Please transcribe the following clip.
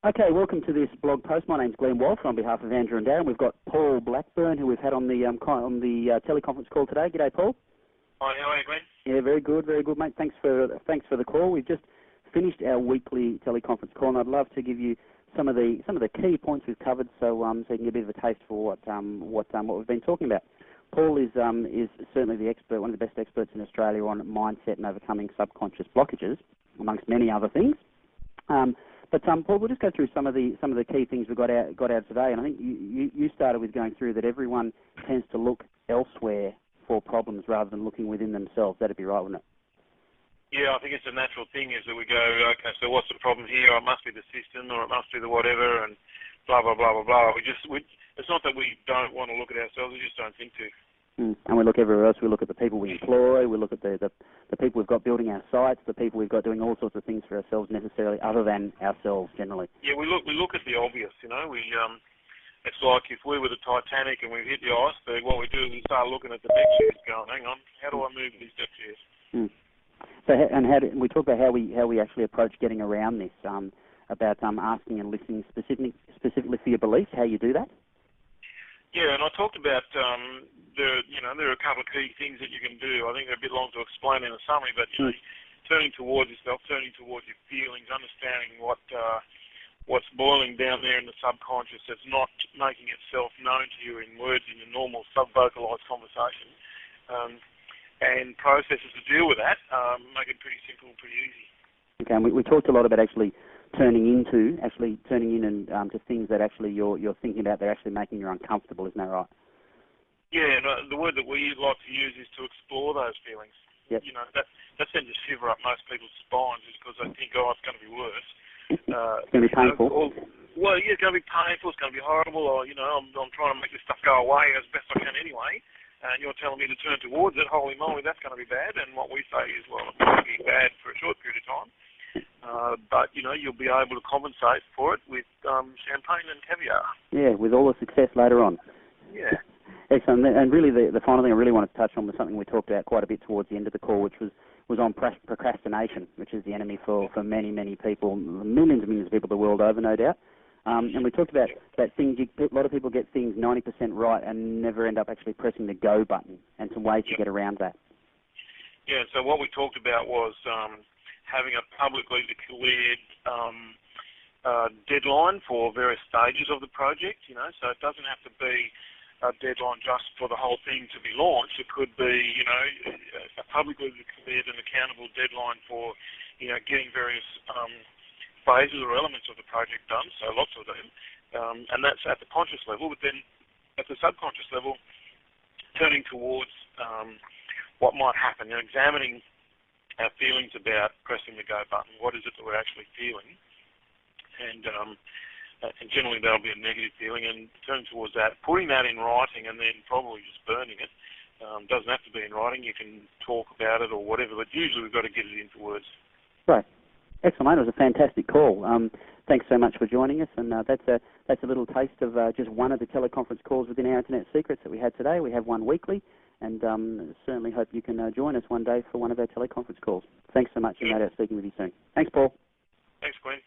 Okay, welcome to this blog post. My name's Glenn Walsh on behalf of Andrew and Darren. We've got Paul Blackburn, who we've had on the teleconference call today. G'day, Paul. Hi, how are you, Glenn? Yeah, very good, mate. Thanks for the call. We've just finished our weekly teleconference call, and I'd love to give you some of the key points we've covered, so you can get a bit of a taste for what we've been talking about. Paul is certainly the expert, one of the best experts in Australia on mindset and overcoming subconscious blockages, amongst many other things. But Paul, we'll just go through some of the key things we got out today, and I think you started with going through that everyone tends to look elsewhere for problems rather than looking within themselves. That'd be right, wouldn't it? Yeah, I think it's a natural thing is that we go, okay, so what's the problem here? It must be the system, or it must be the whatever, and blah blah blah blah blah. It's not that we don't want to look at ourselves; we just don't think to. And we look everywhere else. We look at the people we employ. We look at the people we've got building our sites, the people we've got doing all sorts of things for ourselves necessarily, other than ourselves generally. Yeah, we look at the obvious. You know, it's like if we were the Titanic and we hit the iceberg, what we do is we start looking at the deck chairs, going, hang on, how do I move these deck chairs? So, we talk about how we actually approach getting around this, about asking and listening specifically for your beliefs, how you do that. Yeah, and I talked about there are a couple of key things that you can do. I think they're a bit long to explain in a summary, but turning towards yourself, turning towards your feelings, understanding what's boiling down there in the subconscious that's not making itself known to you in words in your normal sub-vocalized conversation, and processes to deal with that, make it pretty simple and pretty easy. Okay, and we talked a lot about actually turning in and to things that actually you're thinking about, they're actually making you uncomfortable, isn't that right? Yeah, and the word that we like to use is to explore those feelings. Yep. You know, that sends a shiver up most people's spines just because they think, oh, it's going to be worse. It's going to be painful. Well, yeah, it's going to be painful, it's going to be horrible, or, I'm trying to make this stuff go away as best I can anyway, and you're telling me to turn towards it, holy moly, that's going to be bad. And what we say is, well, it's going to be bad for a short period of time, but, you'll be able to compensate for it with champagne and caviar. Yeah, with all the success later on. Yeah. Excellent. And really the final thing I really wanted to touch on was something we talked about quite a bit towards the end of the call, which was on procrastination, which is the enemy for many, many people, millions and millions of people the world over, no doubt. And we talked about that things, a lot of people get things 90% right and never end up actually pressing the go button, and some ways to get around that. Yeah, so what we talked about was having a publicly declared deadline for various stages of the project, so it doesn't have to be a deadline just for the whole thing to be launched. It could be, a publicly declared and accountable deadline for, getting various phases or elements of the project done, so lots of them, and that's at the conscious level. But then at the subconscious level, turning towards what might happen, examining our feelings about pressing the go button. What is it that we're actually feeling? And generally that'll be a negative feeling, and turning towards that, putting that in writing, and then probably just burning it. Doesn't have to be in writing. You can talk about it or whatever, but usually we've got to get it into words. Right. Excellent, mate. It was a fantastic call. Thanks so much for joining us, and that's a little taste of just one of the teleconference calls within Our Internet Secrets that we had today. We have one weekly, and certainly hope you can join us one day for one of our teleconference calls. Thanks so much, and no doubt speaking with you soon. Thanks, Paul. Thanks, Glenn.